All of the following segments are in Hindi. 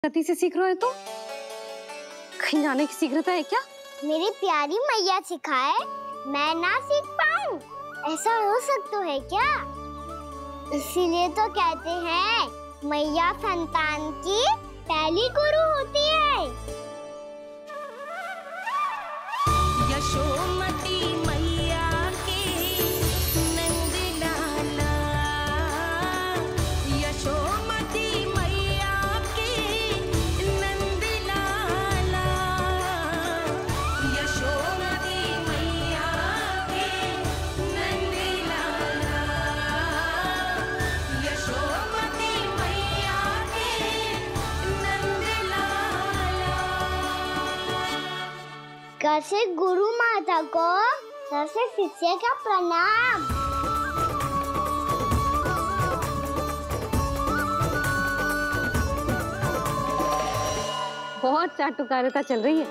गति से सीख रहे हो तो कहीं जाने की शीघ्रता है क्या? मेरी प्यारी मैया सिखाए, मैं ना सीख पाऊं, ऐसा हो सकता है क्या? इसीलिए तो कहते हैं मैया संतान की पहली गुरु होती है। यशोमती मैया की नंद लाला, यशोमती मैया की नंद लाला, यशोमती मैया की नंद लाला, यशोमती मैया की नंद लाला। कैसे गुरु माता को सबसे शिष्य का प्रणाम। बहुत चाटुकारिता चल रही है।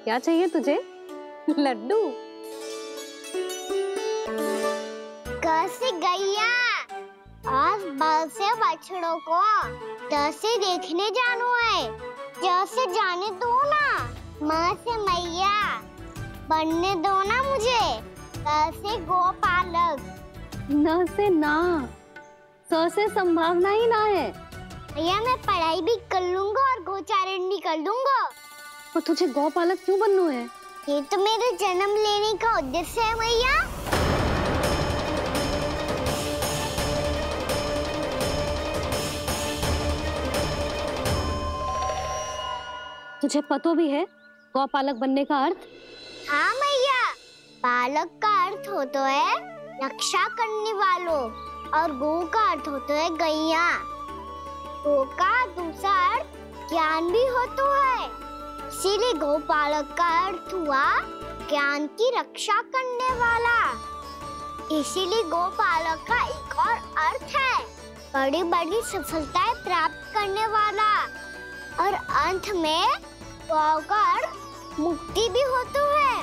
क्या चाहिए तुझे? लड्डू? कैसे गैया और बल से बछड़ों को कैसे देखने जानू है, जैसे जाने दो ना, माँ से मैया बनने दो ना मुझे, कैसे गोपालक। न से ना, स से संभावना ही ना है। भैया मैं पढ़ाई भी कर लूंगा और गोचारण भी कर दूंगा। और तुझे गौपालक क्यों बनना है? ये तो मेरे जन्म लेने का उद्देश्य है भैया। तुझे पतो भी है गौपालक बनने का अर्थ? हाँ मैया, पालक का अर्थ होता है रक्षा करने वालों और गौ का अर्थ होता है गैया। गौ का दूसरा अर्थ ज्ञान भी होता है, इसीलिए गौपालक का अर्थ हुआ ज्ञान की रक्षा करने वाला। इसीलिए गौपालक का एक और अर्थ है बड़ी बड़ी सफलताएं प्राप्त करने वाला, और अंत में गौ का अर्थ मुक्ति भी होता है।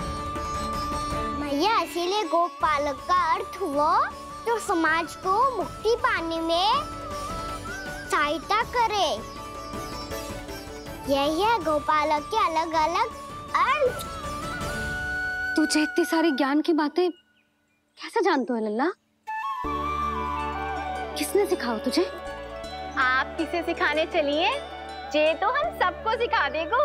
भैया इसीलिए गोपालक का अर्थ हुआ जो समाज को मुक्ति पाने में सहायता करे। यही है गोपालक के अलग अलग अर्थ। तुझे इतनी सारी ज्ञान की बातें कैसे जानते हो लल्ला? किसने सिखाओ तुझे? आप किसे सिखाने चलिए, जे तो हम सबको सिखा देगो।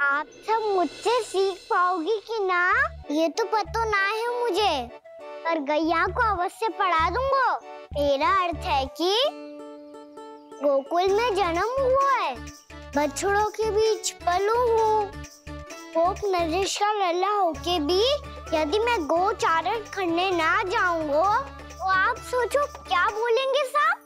आप सब मुझसे सीख पाओगी कि ना ये तो पता ना है मुझे, पर गैया को अवश्य पढ़ा दूंगा। मेरा अर्थ है कि गोकुल में जन्म हुआ है, बछड़ों के बीच पलू हूँ, गोप नरेश का लल्ला होके भी यदि मैं गोचारण करने ना जाऊंगा तो आप सोचो क्या बोलेंगे साहब?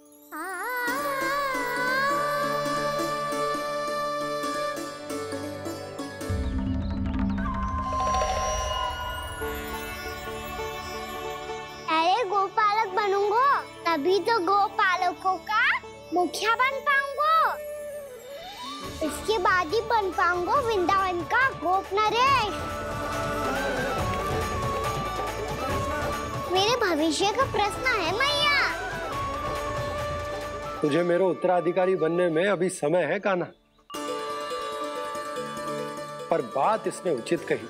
अरे गोपालक बनूंगा तभी तो गोपालकों का मुखिया बन पाऊंगा, इसके बाद ही बन पाऊंगा वृंदावन का गोप नरेश। मेरे भविष्य का प्रश्न है मैया। तुझे मेरा उत्तराधिकारी बनने में अभी समय है कान्हा, पर बात इसने उचित कही।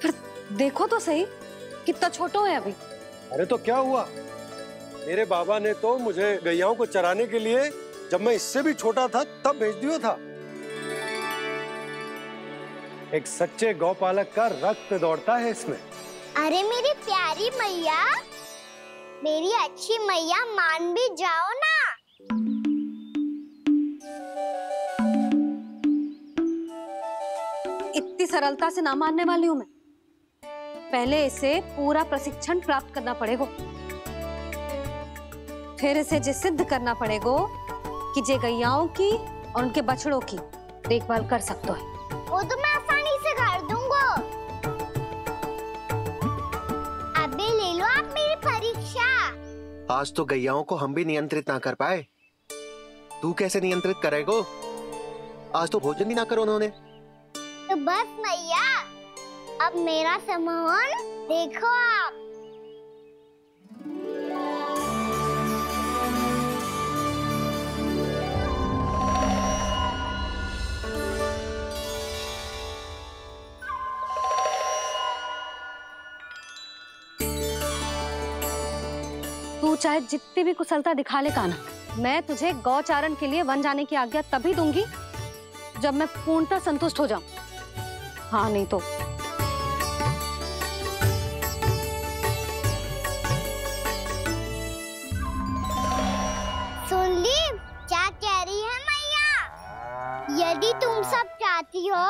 पर देखो तो सही, कितना छोटो है अभी। अरे तो क्या हुआ, मेरे बाबा ने तो मुझे गैयाओं को चराने के लिए जब मैं इससे भी छोटा था तब भेज दिया था। एक सच्चे गौपालक का रक्त दौड़ता है इसमें। अरे मेरी प्यारी मैया, मेरी अच्छी मैया, मान भी जाओ ना। इतनी सरलता से ना मानने वाली हूँ मैं। पहले इसे पूरा प्रशिक्षण प्राप्त करना पड़ेगा, फिर इसे ये सिद्ध करना पड़ेगा कि जे गैयाओं की और उनके बछड़ों की देखभाल कर सकता है। वो तो मैं आसानी से कर दूंगा। अबे ले लो आप मेरी परीक्षा। आज तो गैयाओं को हम भी नियंत्रित ना कर पाए, तू कैसे नियंत्रित करेगो? आज तो भोजन भी ना करो उन्होंने। तो बस मैया, अब मेरा सम्मान देखो आप। चाहे जितनी भी कुशलता दिखा ले कान्हा, मैं तुझे गौचारण के लिए वन जाने की आज्ञा तभी दूंगी जब मैं पूर्णतः संतुष्ट हो जाऊं। हाँ नहीं तो सुन ली क्या कह रही है मैया? यदि तुम सब चाहती हो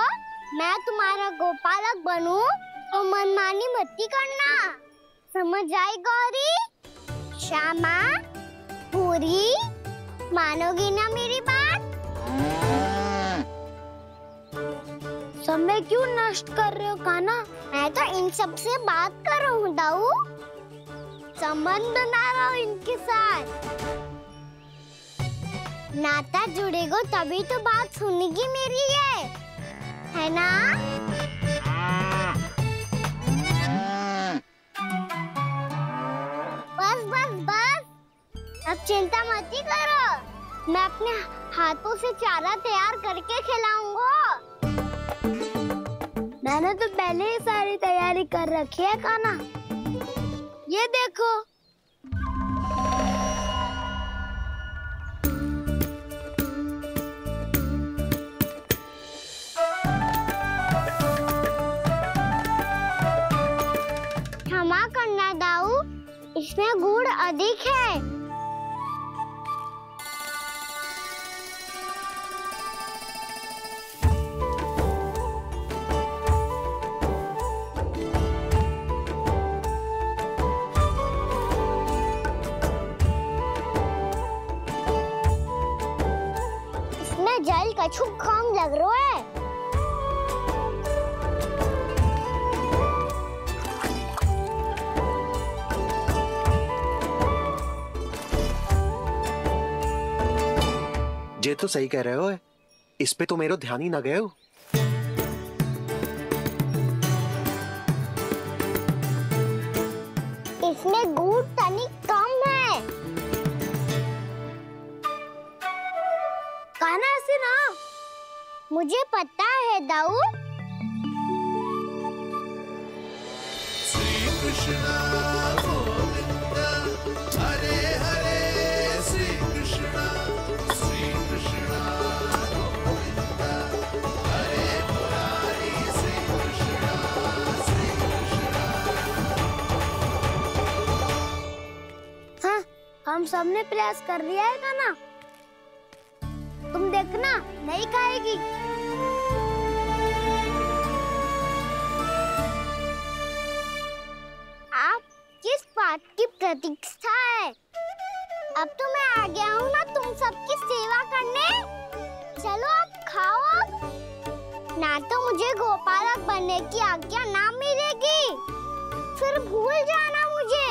मैं तुम्हारा गोपालक बनूं तो मनमानी मत करना, समझ आई गौरी? श्यामा, पूरी, मानोगी ना मेरी बात? समय क्यों नष्ट कर रहे हो कान्हा? मैं तो इन सब से बात कर रहा हूँ दाऊ, संबंध बना रहा हूँ इनके साथ। नाता जुड़ेगा तभी तो बात सुनेगी मेरी, ये है ना? बस बस बस, अब चिंता मत ही करो, मैं अपने हाथों से चारा तैयार करके खिलाऊंगा। मैंने तो पहले ही सारी तैयारी कर रखी है कान्हा, ये देखो। क्षमा करना दाऊ, इसमें गुड़ अधिक है। इसमें जल कछु कम लग रहा है। ये तो सही कह रहे हो, इस पे तो मेरा ध्यान ही ना गए हो। इसमें गुड़ तनिक कम है। कान्हा ऐसे ना, मुझे पता है दाऊ। श्री कृष्ण गोविंद हरे हरे, श्री कृष्ण गोविंद हरे मुरारी, श्री कृष्ण हाँ, हम सबने प्रयास कर लिया है कान्हा, तुम देखना नहीं खाएगी। आप किस बात की प्रतीक्षा है? अब तो मैं आ गया हूँ ना तुम सबकी सेवा करने। चलो अब खाओ अब। ना तो मुझे गोपालक बनने की आज्ञा ना मिलेगी, फिर भूल जाना मुझे।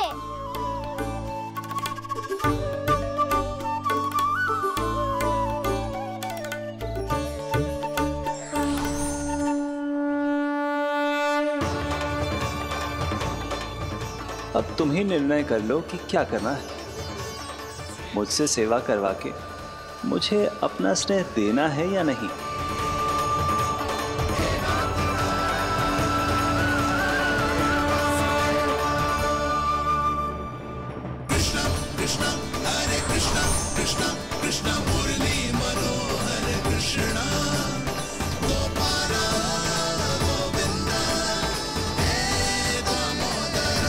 अब तुम ही निर्णय कर लो कि क्या करना है। मुझसे सेवा करवा के मुझे अपना स्नेह देना है या नहीं। कृष्ण कृष्ण हरे कृष्ण कृष्ण कृष्ण मुरली मनोहर कृष्ण गोपाल गोविंद हे दामोदर।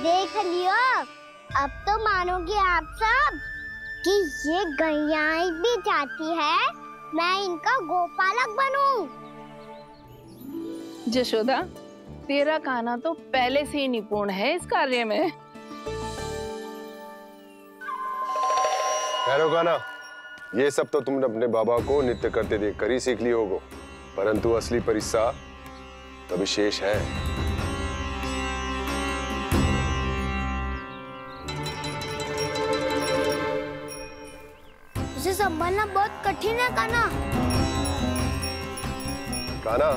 देख लियो, अब तो मानोगे आप सब कि ये गैयाएं भी चाहती है मैं इनका गोपालक बनूं। जशोदा, तेरा कान्हा तो पहले से ही निपुण है इस कार्य में। खैर होगा ना, ये सब तो तुमने अपने बाबा को नित्य करते देखकर ही सीख ली होगो, परंतु असली परिस्सा तो विशेष है। उसे संभालना बहुत कठिन है कान्हा। कान्हा,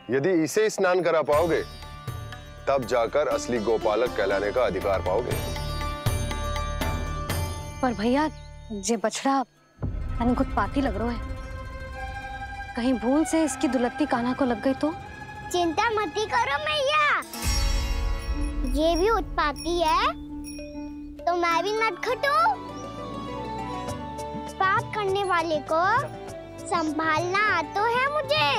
यदि इसे स्नान करा पाओगे तब जाकर असली गोपालक कहलाने का अधिकार पाओगे। पर भैया, ये बछड़ा अनकुत पाती लग रहा है। कहीं भूल से इसकी दुलत्ती कान्हा को लग गई तो? चिंता मत करो मैया, ये भी उत्पाती है तो मैं भी नटखट हूँ। पाप करने वाले को संभालना आता है मुझे।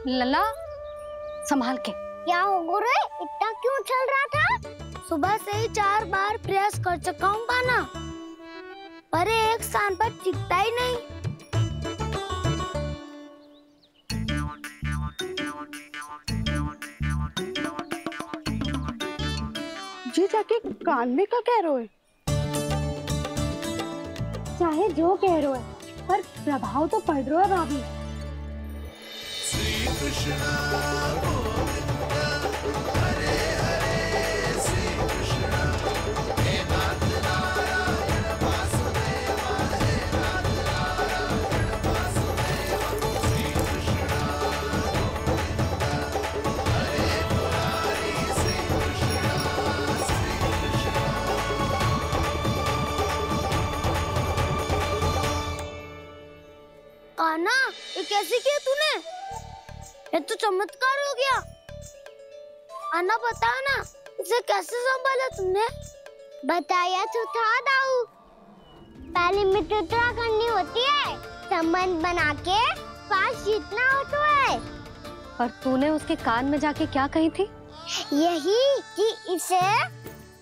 लला संभाल के। क्या हो गुरु, इतना क्यों चल रहा था? सुबह से ही 4 बार प्रयास कर चुका हूँ कान्हा, पर एक स्थान पर टिकता ही नहीं। जी जाके कान में क्या कह रहे हो? चाहे जो कह रहे हो, पर प्रभाव तो पड़ रहा है भाभी। श्री कृष्णा गोविंद हरे हरे, श्री कृष्णा हे नाथ नारायण वासुदेव, हे नाथ नारायण वासुदेव, श्री कृष्णा गोविंद हरे मुरारी, श्री कृष्णा कान्हा, ये कैसे किया तूने? ये तो चमत्कार हो गया। अन्ना बता ना, इसे कैसे संभाला तुमने? बताया तो था दाऊ, पहले मित्रता करनी होती है, संबंध बना के पास जीतना होता है। और तूने उसके कान में जाके क्या कही थी? यही कि इसे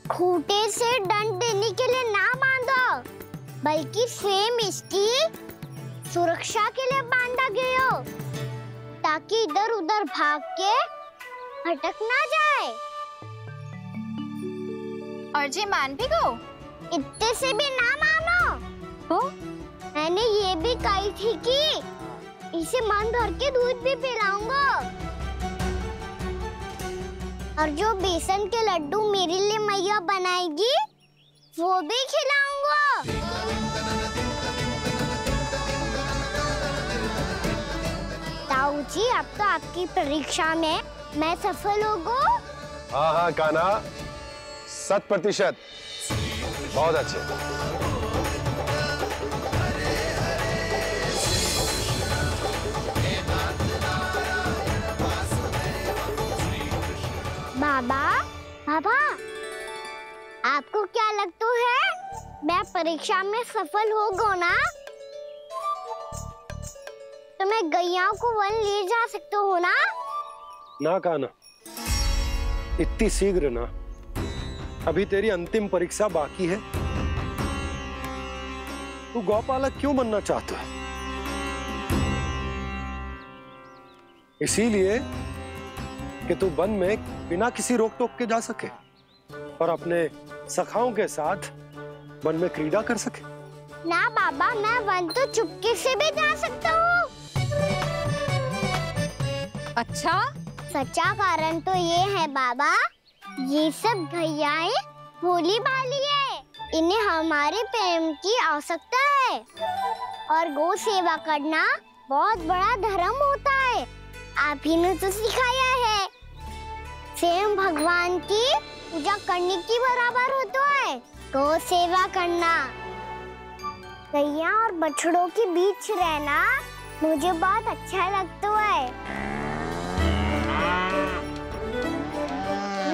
खूंटे से दंड देने के लिए ना बांधो, बल्कि स्वयं इसकी सुरक्षा के लिए बांधा गया हो, ताकि इधर उधर भाग के भटक ना जाए। और जी मान भी गो? इतने से भी ना मानो। तो मैंने ये भी कही थी कि इसे मन भर के दूध भी पिलाऊंगा, और जो बेसन के लड्डू मेरे लिए मैया बनाएगी वो भी खिलाऊंगा। ताऊ जी, अब तो आपकी परीक्षा में मैं सफल होगा। हाँ हाँ कान्हा, 100%। बहुत अच्छे। बाबा, बाबा, आपको क्या लगता है मैं परीक्षा में सफल होगा ना? तो मैं गैयाओं को वन ले जा सकता हूँ ना? ना कान्हा, इतनी शीघ्र ना, अभी तेरी अंतिम परीक्षा बाकी है। तू गौपालक क्यों बनना चाहता है? इसीलिए कि तू वन में बिना किसी रोक टोक के जा सके और अपने सखाओं के साथ वन में क्रीड़ा कर सके। ना बाबा, मैं वन तो चुपके से भी जा सकता हूँ। अच्छा, सच्चा कारण तो ये है बाबा, ये सब गैयाएं भोली भाली है, इन्हें हमारे प्रेम की आवश्यकता है, और गौ सेवा करना बहुत बड़ा धर्म होता है। आप ही ने तो सिखाया है, स्वयं भगवान की पूजा करने की बराबर होता है गौ सेवा करना। गैया और बछड़ों के बीच रहना मुझे बहुत अच्छा लगता है।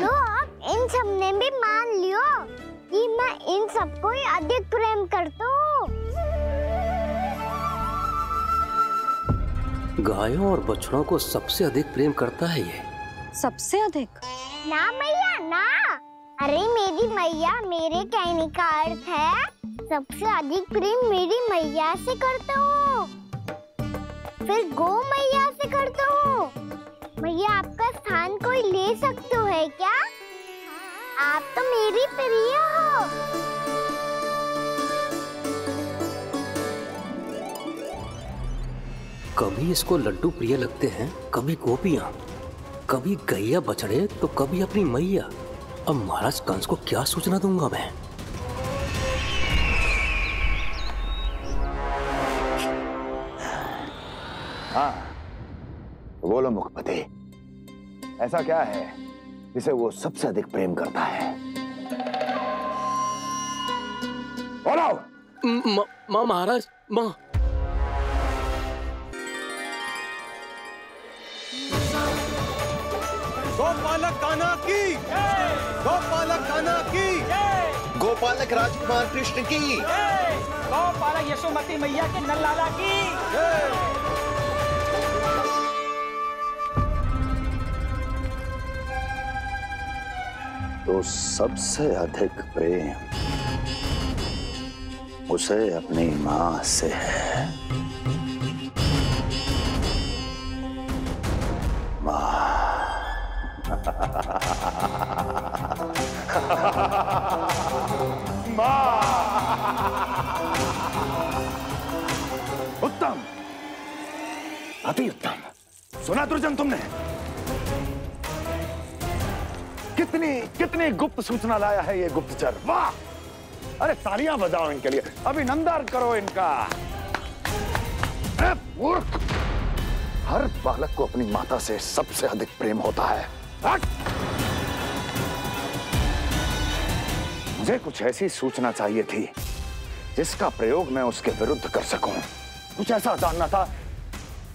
लो, अब इन सब ने भी मान लियो कि मैं इन सबको ही अधिक प्रेम करता हूँ। गायों और बछड़ों को सबसे अधिक प्रेम करता है ये। सबसे अधिक? ना मैया ना, अरे मेरी मैया, मेरे कहने का अर्थ है सबसे अधिक प्रेम मेरी मैया से करता हूँ, फिर गौ मैया से करता हूँ। मैया, आपका स्थान कोई ले सकते है क्या? आप तो मेरी प्रिय हो। कभी इसको लड्डू प्रिय लगते हैं, कभी गोपियां, कभी गैया बछड़े, तो कभी अपनी मैया। अब महाराज कंस को क्या सूचना दूंगा मैं? हाँ, बोलो मुखपति, ऐसा क्या है जिसे वो सबसे अधिक प्रेम करता है? बोलो। माँ महाराज, माँ। गोपालक कान्हा की, गोपालक कान्हा की, गोपालक राजकुमार कृष्ण की, गोपालक यशोमती मैया के नल्लाला की। तो सबसे अधिक प्रेम उसे अपनी माँ से है। माँ। उत्तम, अति उत्तम। सुना दुर्जन तुमने? कितनी गुप्त सूचना लाया है ये गुप्तचर। वाह! अरे तालियां बजाओ इनके लिए, अभिनंदन करो इनका। मूर्ख! हर बालक को अपनी माता से सबसे अधिक प्रेम होता है। मुझे कुछ ऐसी सूचना चाहिए थी जिसका प्रयोग मैं उसके विरुद्ध कर सकूं। कुछ ऐसा जानना था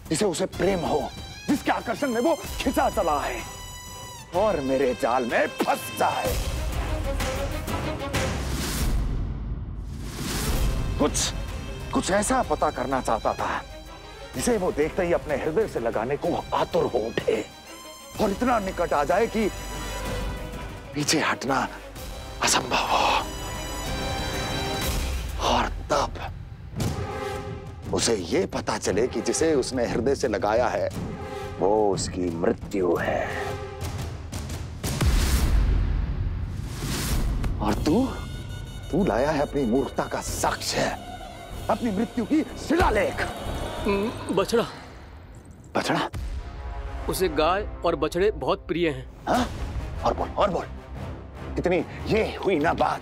जिसे उसे प्रेम हो, जिसके आकर्षण में वो खिंचा चला है और मेरे जाल में फंस जाए। कुछ ऐसा पता करना चाहता था जिसे वो देखते ही अपने हृदय से लगाने को आतुर हो उठे और इतना निकट आ जाए कि पीछे हटना असंभव हो। और तब उसे ये पता चले कि जिसे उसने हृदय से लगाया है वो उसकी मृत्यु है। और तू लाया है अपनी मूर्खता का साक्ष्य, अपनी मृत्यु की शिलालेख। बछड़ा। बछड़ा? उसे गाय और बछड़े बहुत प्रिय हैं। हाँ? और बोल। कितनी ये हुई ना बात,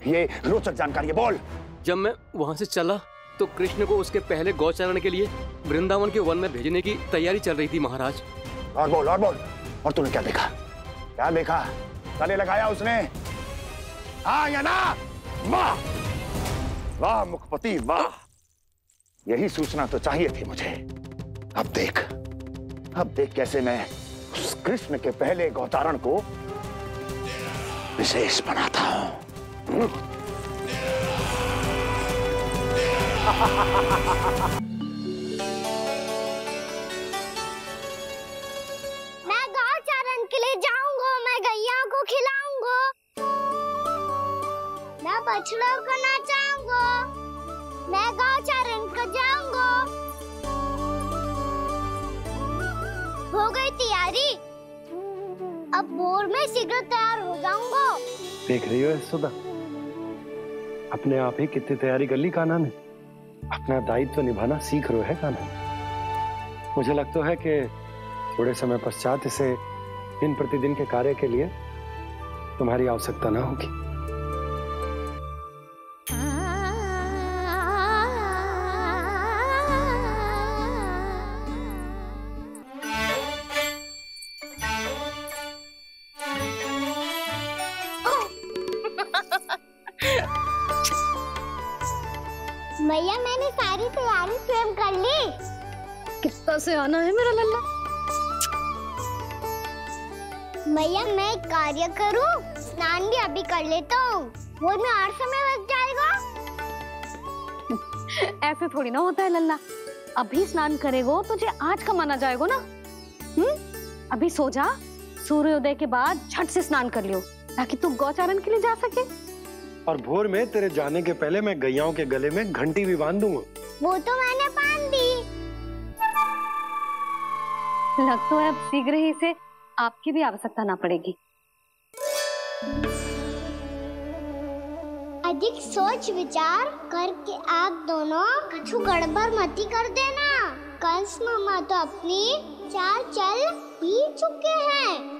ये रोचक जानकारी है, बोल। जब मैं वहां से चला तो कृष्ण को उसके पहले गौचारण के लिए वृंदावन के वन में भेजने की तैयारी चल रही थी महाराज। और बोल। और तूने क्या देखा? गले लगाया उसने? हाँ या ना? वाह वाह मुखपति वाह, यही सूचना तो चाहिए थी मुझे। अब देख कैसे मैं उस कृष्ण के पहले गौचारण को विशेष बनाता हूं। मैं गौचारण के लिए जाऊंगा, मैं गैया को खिलाऊंगा, मैं बछड़ों को नचाऊंगा, मैं गौचारण को जाऊंगा। हो गई तैयारी, अब भोर में शीघ्र तैयार हो जाऊंगा। देख रही हो सुधा, अपने आप ही कितनी तैयारी कर ली कान्हा ने। अपना दायित्व निभाना सीख रहे है कान्हा। मुझे लगता है कि थोड़े समय पश्चात इसे दिन प्रतिदिन के कार्य के लिए तुम्हारी आवश्यकता ना होगी। भैया मैंने सारी तैयारी स्वयं कर ली। कितना से आना है मेरा लल्ला? भैया मैं एक कार्य करूं, स्नान भी अभी कर लेता हूँ, वो में और समय लग जाएगा। ऐसे थोड़ी ना होता है लल्ला, अभी स्नान करेगो तुझे आज कमाना जाएगो ना। अभी सो जा, सूर्योदय के बाद झट से स्नान कर लियो ताकि तू गौचारण के लिए जा सके। और भोर में तेरे जाने के पहले मैं गैयाओं के गले में घंटी भी बांध दूंगा। वो तो मैंने बांध दी। लग तो है अब शीघ्र ही से आपकी भी आवश्यकता ना पड़ेगी। अधिक सोच विचार करके आप दोनों कछु गड़बड़ मती कर देना। कंस मामा तो अपनी चाल चल ही चुके हैं।